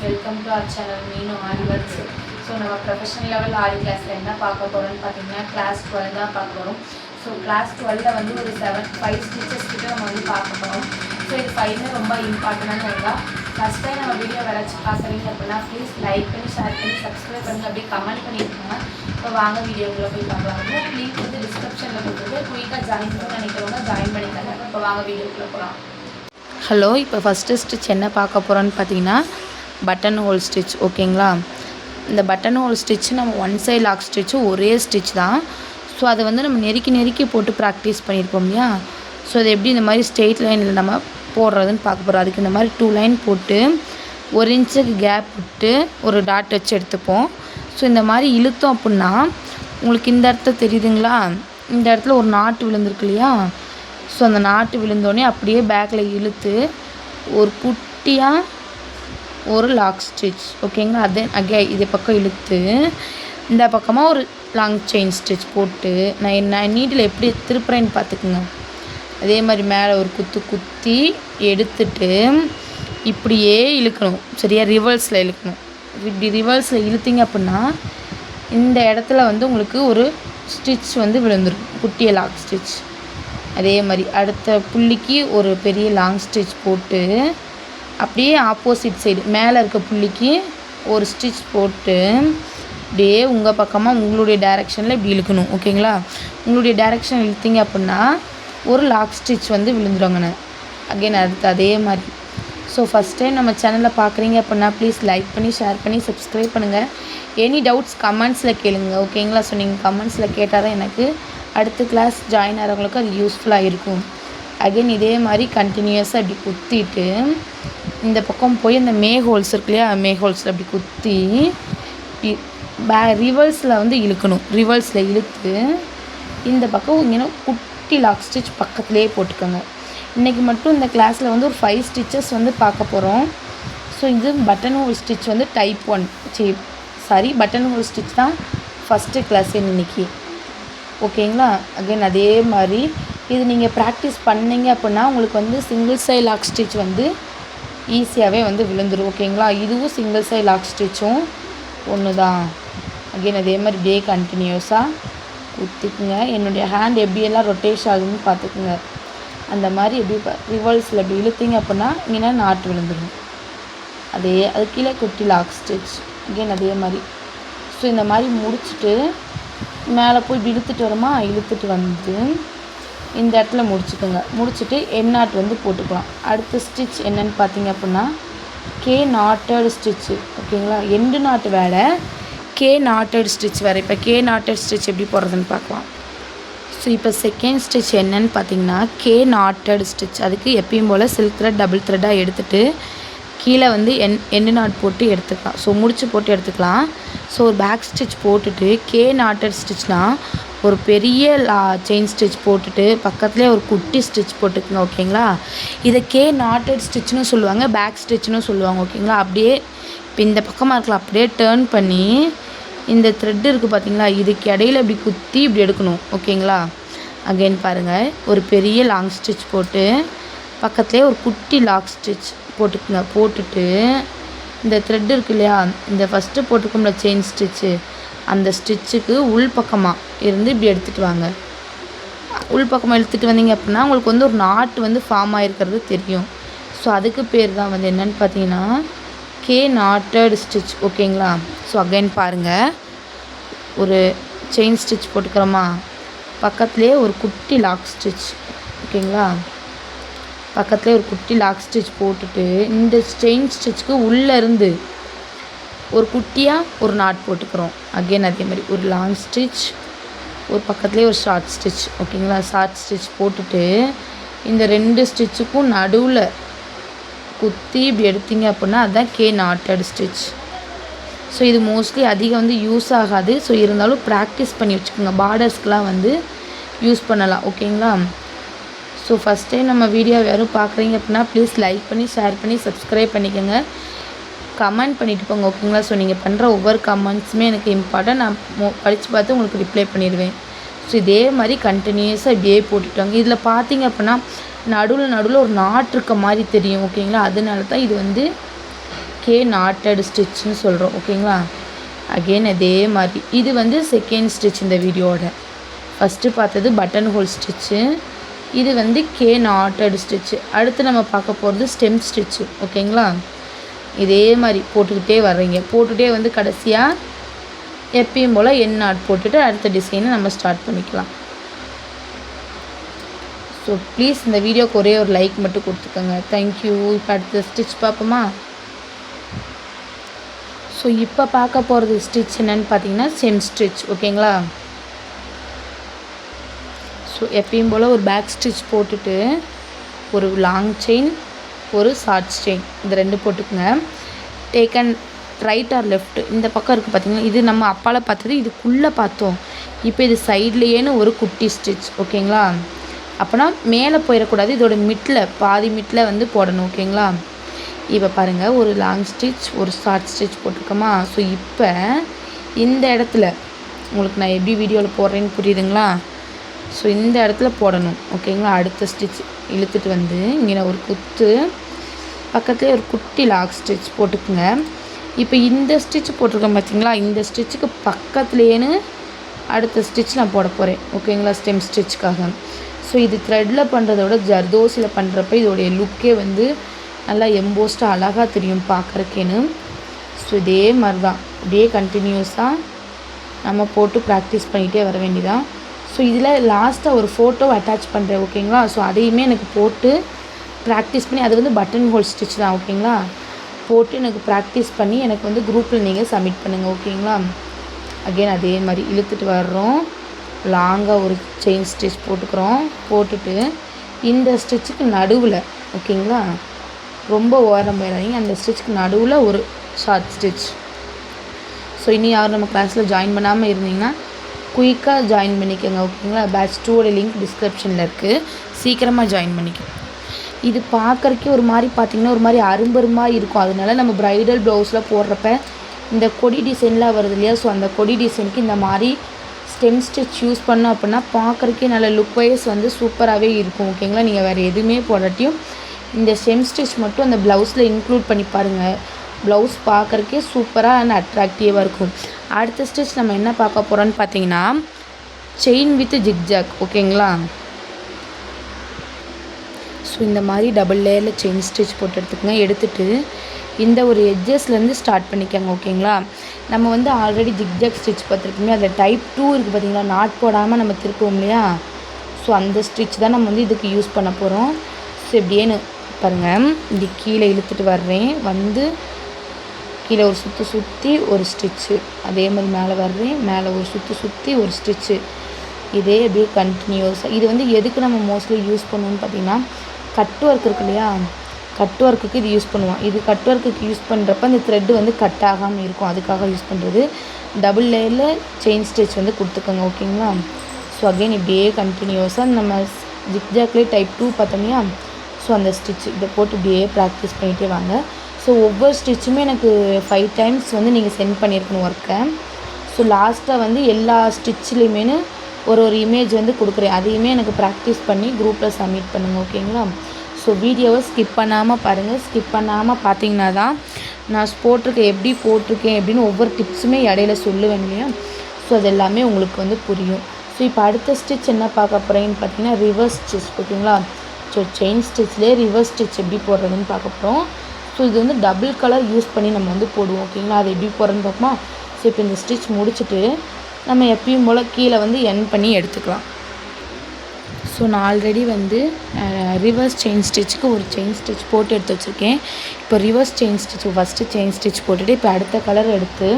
Welcome to our channel மீனு ஆரி works. So நம்ம professional level ஆரி கிளாஸில் என்ன பார்க்க போகிறோம்னு பார்த்தீங்கன்னா கிளாஸ் 12 தான் பார்க்க போகிறோம். ஸோ கிளாஸ் 12 வந்து ஒரு 5 ஸ்டிச்சஸ் கிட்ட நம்ம வந்து பார்க்க போகிறோம். ஸோ இது 5 ரொம்ப இம்பார்ட்டண்டான ஒன்றா. ஃபஸ்ட் டைம் நம்ம வீடியோ வரைச்சி பார்க்குறீங்க அப்படின்னா ப்ளீஸ் லைக் பண்ணி ஷேர் பண்ணி சப்ஸ்கிரைப் பண்ணி அப்படியே கமெண்ட் பண்ணியிருக்கோங்க. இப்போ வாங்க வீடியோக்குள்ளே போய் பார்க்கலாம். லிங்க் வந்து டிஸ்கிரிப்ஷனில் கொடுத்துட்டு குயிக்காக ஜாயின் பண்ணணும்னு நினைக்கிறவங்க ஜாயின் பண்ணிக்கலாம். இப்போ வாங்க வீடியோக்குள்ளே போகலாம். ஹலோ, இப்போ ஃபஸ்ட்டு ஸ்டிச் என்ன பார்க்க போகிறோன்னு பார்த்தீங்கன்னா பட்டன் ஹோல் ஸ்டிச். ஓகேங்களா, இந்த பட்டன் ஹோல் ஸ்டிச் நம்ம ஒன் சைட் லாக் ஸ்டிச்சு ஒரே ஸ்டிச் தான். ஸோ அதை வந்து நம்ம நெருக்கி போட்டு ப்ராக்டிஸ் பண்ணியிருப்போம் இல்லையா. ஸோ அது எப்படி இந்த மாதிரி ஸ்ட்ரெயிட் லைனில் நம்ம போடுறதுன்னு பார்க்க போகிறோம். அதுக்கு இந்த மாதிரி 2 லைன் போட்டு 1 இன்ச்சுக்கு கேப் விட்டு ஒரு டாட் வச்சு எடுத்துப்போம். ஸோ இந்த மாதிரி இழுத்தோம் அப்படின்னா உங்களுக்கு இந்த இடத்துல தெரியுதுங்களா, இந்த இடத்துல ஒரு நாட்டு விழுந்திருக்கு இல்லையா. ஸோ அந்த நாட்டு விழுந்தோடனே அப்படியே பேக்கில் இழுத்து ஒரு குட்டியாக ஒரு லாக் ஸ்டிச். ஓகேங்களா, அதே இது பக்கம் இழுத்து இந்த பக்கமாக ஒரு லாங் செயின் ஸ்டிச் போட்டு நான் நீட்டில் எப்படி திருப்புறேன்னு பார்த்துக்குங்க. அதே மாதிரி மேலே ஒரு குத்தி எடுத்துட்டு இப்படியே இழுக்கணும். சரியா, ரிவர்ஸில் இழுக்கணும். இப்படி ரிவர்ஸில் இழுத்திங்க அப்படின்னா இந்த இடத்துல வந்து உங்களுக்கு ஒரு ஸ்டிச் வந்து விழுந்துடும், குட்டிய லாக் ஸ்டிச். அதே மாதிரி அடுத்த புள்ளிக்கு ஒரு பெரிய லாங் ஸ்டிச் போட்டு அப்படியே ஆப்போசிட் சைடு மேலே இருக்க புள்ளிக்கு ஒரு ஸ்டிச் போட்டு அப்படியே உங்கள் பக்கமாக உங்களுடைய டைரெக்ஷனில் இப்படி இழுக்கணும். ஓகேங்களா, உங்களுடைய டைரெக்ஷன் இழுத்திங்க அப்படின்னா ஒரு லாக் ஸ்டிச் வந்து விழுந்துருவாங்கண்ணே. அகைன் அடுத்து அதே மாதிரி. ஸோ ஃபஸ்ட் டைம் நம்ம சேனலில் பார்க்குறீங்க அப்படின்னா ப்ளீஸ் லைக் பண்ணி ஷேர் பண்ணி சப்ஸ்கிரைப் பண்ணுங்கள். எனி டவுட்ஸ் கமெண்ட்ஸில் கேளுங்க. ஓகேங்களா, ஸோ நீங்கள் கமெண்ட்ஸில் கேட்டால் தான் எனக்கு அடுத்த கிளாஸ் ஜாயின் ஆகிறவங்களுக்கு அது யூஸ்ஃபுல்லாக இருக்கும். அகைன் இதே மாதிரி கண்டினியூஸாக இப்படி குத்திட்டு இந்த பக்கம் போய் அந்த ஹோல்ஸ் இருக்கு இல்லையா, ஹோல்ஸில் அப்படி குத்தி ரிவர்ஸில் வந்து இழுக்கணும். ரிவர்ஸில் இழுத்து இந்த பக்கம் இங்கே குட்டி லாக் ஸ்டிச் பக்கத்துலேயே போட்டுக்கோங்க. இன்றைக்கி மட்டும் இந்த கிளாஸில் வந்து ஒரு 5 ஸ்டிச்சஸ் வந்து பார்க்க போகிறோம். ஸோ இது பட்டன் ஹோல் ஸ்டிச் வந்து டைப் 1 பட்டன் ஹோல் ஸ்டிச் தான் ஃபஸ்ட்டு கிளாஸ் இன்றைக்கி. ஓகேங்களா, அகைன் அதே மாதிரி இது நீங்கள் ப்ராக்டிஸ் பண்ணிங்க அப்படின்னா உங்களுக்கு வந்து சிங்கிள் சைட் லாக் ஸ்டிச் வந்து ஈஸியாகவே வந்து விழுந்துடும். ஓகேங்களா, இதுவும் சிங்கிள் சைட் லாக் ஸ்டிச்சும் ஒன்று தான். அகைன் அதே மாதிரி டே கண்டினியூஸாக குத்திக்குங்க. என்னுடைய ஹேண்ட் எப்படியெல்லாம் ரொட்டேஷன் ஆகுதுன்னு பார்த்துக்குங்க. அந்த மாதிரி எப்படி ரிவர்ஸில் எப்படி இழுத்திங்க அப்படின்னா இங்கே நாட்டு விழுந்துடும். அது கீழே குட்டி லாக் ஸ்டிச். அகைன் அதே மாதிரி. ஸோ இந்த மாதிரி முடிச்சுட்டு மேலே போய் இப்படி இழுத்துட்டு வருமா, இழுத்துட்டு வந்து இந்த இடத்துல முடிச்சுட்டு எண்ணாட் வந்து போட்டுக்கலாம். அடுத்த ஸ்டிச் என்னென்னு பார்த்தீங்க அப்படின்னா நாட்டட் ஸ்டிச்சு. ஓகேங்களா, எண்டு நாட்டு வேலை, நாட்டட் ஸ்டிச் வேறு. இப்போ நாட்டட் ஸ்டிச் எப்படி போடுறதுன்னு பார்க்கலாம். ஸோ இப்போ செகண்ட் ஸ்டிச் என்னன்னு பார்த்தீங்கன்னா நாட்டட் ஸ்டிச். அதுக்கு எப்பயும் போல் சில்க் த்ரெட் டபுள் த்ரெட்டாக எடுத்துகிட்டு கீழே வந்து எண்டு நாட் போட்டு எடுத்துக்கலாம். ஸோ முடிச்சு போட்டு எடுத்துக்கலாம். ஸோ ஒரு பேக் ஸ்டிச் போட்டுட்டு நாட்டட் ஸ்டிச்னால் ஒரு பெரிய செயின் ஸ்டிச் போட்டுட்டு பக்கத்துலேயே ஒரு குட்டி ஸ்டிச் போட்டுக்குங்க. ஓகேங்களா, இதை நாட்டட் ஸ்டிச்னு சொல்லுவாங்க, பேக் ஸ்டிச்னு சொல்லுவாங்க. ஓகேங்களா, அப்படியே இப்போ இந்த பக்கமாக இருக்கலாம் அப்படியே டேர்ன் பண்ணி இந்த த்ரெட் இருக்குது பார்த்தீங்களா, இதுக்கு இடையில இப்படி குத்தி இப்படி எடுக்கணும். ஓகேங்களா, அகைன் பாருங்கள், ஒரு பெரிய லாங் ஸ்டிச் போட்டு பக்கத்துலேயே ஒரு குட்டி லாக் ஸ்டிச் போட்டுக்குங்க. போட்டுட்டு இந்த த்ரெட் இருக்கு இல்லையா, இந்த ஃபஸ்ட்டு போட்டுக்கோம்ல செயின் ஸ்டிச்சு, அந்த ஸ்டிச்சுக்கு உள் பக்கமாக இருந்து இப்படி எடுத்துகிட்டு வாங்க. உள் பக்கமாக எடுத்துகிட்டு வந்தீங்க அப்படின்னா உங்களுக்கு வந்து ஒரு நாட்டு வந்து ஃபார்ம் ஆகிருக்கிறது தெரியும். ஸோ அதுக்கு பேர் தான் வந்து என்னென்னு பார்த்தீங்கன்னா நாட்டட் ஸ்டிச். ஓகேங்களா, ஸோ அகைன் பாருங்கள், ஒரு செயின் ஸ்டிச் போட்டுக்கிறோமா, பக்கத்துலேயே ஒரு குட்டி லாக் ஸ்டிச். ஓகேங்களா, பக்கத்துலேயே ஒரு குட்டி லாக் ஸ்டிச் போட்டுட்டு இந்த செயின் ஸ்டிச்சுக்கு உள்ளேருந்து ஒரு குட்டியாக ஒரு நாட் போட்டுக்கிறோம். அகைன் அதே மாதிரி ஒரு லாங் ஸ்டிச், ஒரு பக்கத்துலேயே ஒரு ஷார்ட் ஸ்டிச். ஓகேங்களா, ஷார்ட் ஸ்டிச் போட்டுட்டு இந்த 2 ஸ்டிச்சுக்கும் நடுவில் குத்தி இப்படி எடுத்தீங்க அப்படின்னா அதுதான் நாட்டட் ஸ்டிச். ஸோ இது மோஸ்ட்லி அதிகம் வந்து யூஸ் ஆகாது. ஸோ இருந்தாலும் ப்ராக்டிஸ் பண்ணி வச்சுக்கோங்க, பார்டர்ஸ்க்கெலாம் வந்து யூஸ் பண்ணலாம். ஓகேங்களா, ஸோ ஃபஸ்ட் டைம் நம்ம வீடியோ யாரும் பார்க்குறீங்க அப்படின்னா ப்ளீஸ் லைக் பண்ணி ஷேர் பண்ணி சப்ஸ்கிரைப் பண்ணிக்கோங்க. கமெண்ட் பண்ணிவிட்டு போங்க. ஓகேங்களா, ஸோ நீங்கள் பண்ணுற ஒவ்வொரு கமெண்ட்ஸுமே எனக்கு இம்பார்ட்டன்ட். நான் படித்து பார்த்து உங்களுக்கு ரிப்ளை பண்ணிடுவேன். ஸோ இதே மாதிரி கண்டினியூஸாக இப்படியே போட்டுட்டாங்க. இதில் பார்த்தீங்க அப்படின்னா நடுவில் ஒரு நாட் இருக்க மாதிரி தெரியும். ஓகேங்களா, அதனால தான் இது வந்து கே நாட்டட் ஸ்டிச்னு சொல்கிறோம் ஓகேங்களா. அகெயின் அதே மாதிரி இது வந்து செகண்ட் ஸ்டிச் இந்த வீடியோட. ஃபஸ்ட்டு பார்த்தது பட்டன் ஹோல் ஸ்டிச்சு, இது வந்து கே நாட்டட் ஸ்டிச்சு. அடுத்து நம்ம பார்க்க போகிறது ஸ்டெம் ஸ்டிச்சு ஓகேங்களா. இதே மாதிரி போட்டுக்கிட்டே வர்றீங்க, போட்டுகிட்டே வந்து கடைசியாக எப்பயும் போல் என் நாட் போட்டுட்டு அடுத்த டிசைனை நம்ம ஸ்டார்ட் பண்ணிக்கலாம். ஸோ ப்ளீஸ் இந்த வீடியோக்கு ஒரே ஒரு லைக் மட்டும் கொடுத்துக்கோங்க. தேங்க்யூ. இப்போ அடுத்த ஸ்டிச் பார்ப்போமா. ஸோ இப்போ பார்க்க போகிறது ஸ்டிச் என்னென்னு பார்த்தீங்கன்னா செம் ஸ்டிச் ஓகேங்களா. ஸோ எப்பயும் போல் ஒரு பேக் ஸ்டிச் போட்டுட்டு ஒரு லாங் செயின் ஒரு ஷார்ட் செயின் இந்த 2 போட்டுக்குங்க. டேக்கன் ரைட் ஆர் லெஃப்ட் இந்த பக்கம் இருக்குது பார்த்தீங்கன்னா, இது நம்ம அப்பால பார்த்தது, இதுக்குள்ளே பார்த்தோம். இப்போ இது சைட்லேயேன்னு ஒரு குட்டி ஸ்டிச் ஓகேங்களா. அப்போனா மேலே போயிடக்கூடாது, இதோட மிட்டில் பாதி மிட்டில் வந்து போடணும் ஓகேங்களா. இப்போ பாருங்கள் ஒரு லாங் ஸ்டிச் ஒரு ஷார்ட் ஸ்டிச் போட்டிருக்கோமா. ஸோ இப்போ இந்த இடத்துல உங்களுக்கு நான் எப்படி வீடியோவில் போடுறேன்னு புரியுதுங்களா. ஸோ இந்த இடத்துல போடணும் ஓகேங்களா. அடுத்த ஸ்டிச் இழுத்துட்டு வந்து இங்கே ஒரு குத்து பக்கத்துலேயே ஒரு குட்டி லாக் ஸ்டிச் போட்டுக்குங்க. இப்போ இந்த ஸ்டிச் போட்டிருக்கேன் பார்த்தீங்களா, இந்த ஸ்டிச்சுக்கு பக்கத்துலேயேன்னு அடுத்த ஸ்டிச் நான் போட போகிறேன் ஓகேங்களா, ஸ்டெம் ஸ்டிச்சுக்காக. ஸோ இது த்ரெட்டில் பண்ணுறத விட ஜர்தோசியில் பண்ணுறப்ப இதோடைய லுக்கே வந்து நல்லா எம்போஸ்டாக அழகாக தெரியும் பார்க்குறக்கேன்னு. ஸோ இதே மாதிரி தான் அப்படியே கண்டினியூஸாக நம்ம போட்டு ப்ராக்டிஸ் பண்ணிகிட்டே வர வேண்டியதான். ஸோ இதில் லாஸ்ட்டாக ஒரு ஃபோட்டோ அட்டாச் பண்ணுறேன் ஓகேங்களா. ஸோ அதையுமே எனக்கு போட்டு ப்ராக்டிஸ் பண்ணி, அது வந்து பட்டன் ஹோல் ஸ்டிச் தான் ஓகேங்களா, போட்டு எனக்கு ப்ராக்டிஸ் பண்ணி எனக்கு வந்து குரூப்பில் நீங்கள் சப்மிட் பண்ணுங்கள் ஓகேங்களா. அகெயின் அதே மாதிரி இழுத்துட்டு வர்றோம், லாங்காக ஒரு செயின் ஸ்டிச் போட்டுக்கிறோம். போட்டுட்டு இந்த ஸ்டிச்சுக்கு நடுவில் ஓகேங்களா, ரொம்ப ஓரம் போயிடாதீங்க, அந்த ஸ்டிச்சுக்கு நடுவில் ஒரு ஷார்ட் ஸ்டிச். ஸோ இனி யாரும் நம்ம கிளாஸில் ஜாயின் பண்ணாமல் இருந்தீங்கன்னா குயிக்காக ஜாயின் பண்ணிக்கோங்க ஓகேங்களா. பேட்ச் 2ஓட லிங்க் டிஸ்கிரிப்ஷனில் இருக்குது, சீக்கிரமாக ஜாயின் பண்ணிக்கோங்க. இது பார்க்குறக்கே ஒரு மாதிரி பார்த்திங்கன்னா ஒரு மாதிரி அரும்பருமாக இருக்கும். அதனால நம்ம ப்ரைடல் ப்ளவுஸில் போடுறப்ப இந்த கொடி டிசைன்லாம் வருது இல்லையா, ஸோ அந்த கொடி டிசைனுக்கு இந்த மாதிரி ஸ்டெம் ஸ்டிச் யூஸ் பண்ணோம் அப்படின்னா பார்க்குறக்கே நல்ல லுக் வைஸ் வந்து சூப்பராகவே இருக்கும் ஓகேங்களா. நீங்கள் வேறு எதுவுமே போடாட்டியும் இந்த ஸ்டெம் ஸ்டிச் மட்டும் அந்த ப்ளவுஸில் இன்க்ளூட் பண்ணி பாருங்கள், ப்ளவுஸ் பார்க்குறக்கே சூப்பராக அண்ட் அட்ராக்டிவாக இருக்கும். அடுத்த ஸ்டிச் நம்ம என்ன பார்க்க போகிறோன்னு பார்த்தீங்கன்னா செயின் வித் ஜிக்ஜாக் ஓகேங்களா. ஸோ இந்த மாதிரி டபுள் லேயரில் செயின் ஸ்டிச் போட்டு எடுத்துக்கோங்க. எடுத்துகிட்டு இந்த ஒரு எட்ஜஸ்லேருந்து ஸ்டார்ட் பண்ணிக்கோங்க ஓகேங்களா. நம்ம வந்து ஆல்ரெடி ஜிக்ஜாக் ஸ்டிச் பார்த்துருக்கோமே, அதில் டைப் 2 இருக்குது பார்த்தீங்களா, நாட் போடாமல் நம்ம திருப்போம் இல்லையா. ஸோ அந்த ஸ்டிச் தான் நம்ம வந்து இதுக்கு யூஸ் பண்ண போகிறோம். ஸோ இப்படியேன்னு பாருங்கள், இப்படி கீழே இழுத்துட்டு வர்றேன், வந்து கீழே ஒரு சுற்றி ஒரு ஸ்டிச்சு, அதே மாதிரி மேலே வர்றேன், மேலே ஒரு சுற்றி ஒரு ஸ்டிச்சு, இதே அப்படியே கண்டினியூஸாக. இது வந்து எதுக்கு நம்ம மோஸ்ட்லி யூஸ் பண்ணுவோன்னு பார்த்தீங்கன்னா கட் ஒர்க் இருக்கு இல்லையா, கட் ஒர்க்குக்கு இது யூஸ் பண்ணுவோம். இது கட் ஒர்க்குக்கு யூஸ் பண்ணுறப்ப அந்த த்ரெட்டு வந்து கட் ஆகாமல் இருக்கும், அதுக்காக யூஸ் பண்ணுறது. டபுள் லேயரில் செயின் ஸ்டிச் வந்து கொடுத்துக்கோங்க ஓகேங்களா. ஸோ அகெயின் இப்படியே கண்டினியூஸாக நம்ம ஜிக்ஜாக்லேயே டைப் 2 பார்த்தோம்லையா, ஸோ அந்த ஸ்டிச் இதை போட்டு இப்படியே ப்ராக்டிஸ் பண்ணிகிட்டே வாங்க. ஸோ ஒவ்வொரு ஸ்டிச்சுமே எனக்கு 5 டைம்ஸ் வந்து நீங்கள் சென்ட் பண்ணியிருக்கணும் ஒர்க்கை. ஸோ லாஸ்ட்டாக வந்து எல்லா ஸ்டிச்லேயுமே ஒரு இமேஜ் வந்து கொடுக்குறேன், அதையுமே எனக்கு ப்ராக்டிஸ் பண்ணி குரூப்பில் சப்மிட் பண்ணுங்கள் ஓகேங்களா. ஸோ வீடியோவை ஸ்கிப் பண்ணாமல் பாருங்கள், ஸ்கிப் பண்ணாமல் பார்த்தீங்கன்னா தான் நான் போட்டிருக்கேன் எப்படி போட்டிருக்கேன் அப்படின்னு ஒவ்வொரு டிப்ஸுமே இடையில சொல்லுவேன் இல்லையா. ஸோ அது எல்லாமே உங்களுக்கு வந்து புரியும். ஸோ இப்போ அடுத்த ஸ்டிச் என்ன பார்க்க போகிறேன்னு பார்த்தீங்கன்னா ரிவர்ஸ் ஸ்டிச் ஓகேங்களா. ஸோ செயின் ஸ்டிச்லேயே ரிவர்ஸ் ஸ்டிச் எப்படி போடுறதுன்னு பார்க்க போகிறோம். ஸோ இது வந்து டபுள் கலர் யூஸ் பண்ணி நம்ம வந்து போடுவோம் ஓகேங்களா. அது எப்படி போடுறதுன்னு பார்ப்போமா. ஸோ இப்போ இந்த ஸ்டிச் முடிச்சுட்டு நம்ம எப்பயும் போல் கீழே வந்து என் பண்ணி எடுத்துக்கலாம். ஸோ நான் ஆல்ரெடி வந்து ரிவர்ஸ் செயின் ஸ்டிச்சுக்கு ஒரு செயின் ஸ்டிச் போட்டு எடுத்து வச்சுருக்கேன். இப்போ reverse chain stitch first chain stitch போட்டுட்டு இப்போ அடுத்த கலர் எடுத்து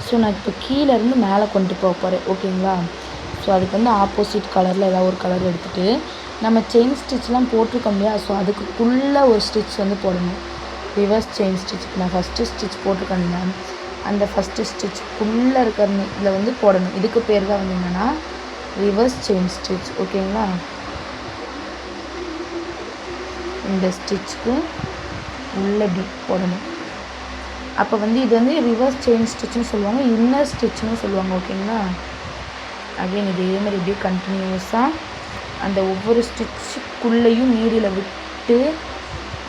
ஸோ நான் இப்போ கீழேருந்து மேலே கொண்டு போக போகிறேன் ஓகேங்களா. ஸோ அதுக்கு வந்து ஆப்போசிட் கலரில் ஏதாவது ஒரு கலர் எடுத்துகிட்டு நம்ம செயின் ஸ்டிச்லாம் போட்டிருக்கோம் இல்லையா, ஸோ அதுக்குள்ளே ஒரு ஸ்டிச் வந்து போடணும். ரிவர்ஸ் செயின் ஸ்டிச்சுக்கு நான் ஃபஸ்ட்டு ஸ்டிச் போட்டிருக்கேன், அந்த ஃபஸ்ட்டு ஸ்டிச்சுக்குள்ளே இருக்கிற இதில் வந்து போடணும். இதுக்கு பேர் தான் வந்து என்னென்னா ரிவர்ஸ் செயின் ஸ்டிச் ஓகேங்களா. இந்த ஸ்டிச்சுக்கு உள்ளே இப்படி போடணும். அப்போ வந்து இது வந்து ரிவர்ஸ் செயின் ஸ்டிச்சுன்னு சொல்லுவாங்க, இன்னர் ஸ்டிச்சுன்னு சொல்லுவாங்க ஓகேங்களா. அகைன் இதே மாதிரி இப்படியே கண்டினியூஸாக அந்த ஒவ்வொரு ஸ்டிச்சுக்குள்ளேயும் நீடில் விட்டு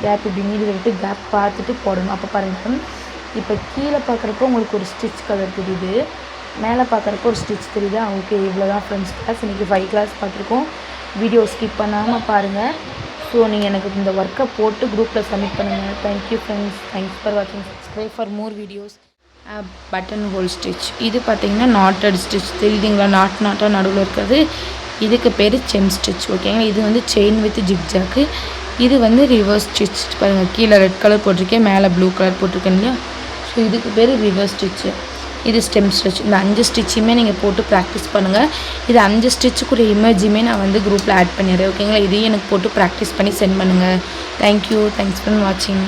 கேப் இப்படி நீடில் விட்டு கேப் பார்த்துட்டு போடணும். அப்போ பாருங்கள், இப்போ கீழே பார்க்குறப்போ உங்களுக்கு ஒரு ஸ்டிச் கலர் தெரியுது, மேலே பார்க்குறப்போ ஒரு ஸ்டிச் தெரியுதா? ஓகே, இவ்வளோ தான் ஃப்ரெண்ட்ஸ் கிளாஸ். இன்றைக்கி 5 கிளாஸ் பார்த்துருக்கோம். வீடியோ ஸ்கிப் பண்ணாமல் பாருங்கள். ஸோ நீங்கள் எனக்கு இந்த ஒர்க்கை போட்டு குரூப்பில் சப்மிட் பண்ணுங்கள். தேங்க்யூ ஃப்ரெண்ட்ஸ், தேங்க்ஸ் ஃபார் வாட்சிங். Subscribe for more videos. Button whole stitch, இது பார்த்தீங்கன்னா நாட்டட் ஸ்டிச் தெரியுதுங்களா? நாட்டாக நடுவில் இருக்கிறது, இதுக்கு பேர் செம் ஸ்டிச். ஓகேங்களா? இது வந்து செயின் வித் ஜிக்ஜாக்கு. இது வந்து ரிவர்ஸ் ஸ்டிச். பாருங்கள், கீழே ரெட் கலர் போட்டிருக்கேன், மேலே ப்ளூ கலர் போட்டிருக்கேன் இல்லையா? ஸோ இதுக்கு பேர் ரிவர்ஸ் ஸ்டிச்சு. இது ஸ்டெம் ஸ்டிச். இந்த 5 ஸ்டிச்சுமே நீங்கள் போட்டு ப்ராக்டிஸ் பண்ணுங்கள். இது 5 ஸ்டிச்சுக்குரிய இமேஜுமே நான் வந்து குரூப்பில் ஆட் பண்ணிடுறேன். ஓகேங்களா? இதையும் எனக்கு போட்டு ப்ராக்டிஸ் பண்ணி சென்ட் பண்ணுங்கள். தேங்க்யூ, தேங்க்ஸ் ஃபார் வாட்சிங்.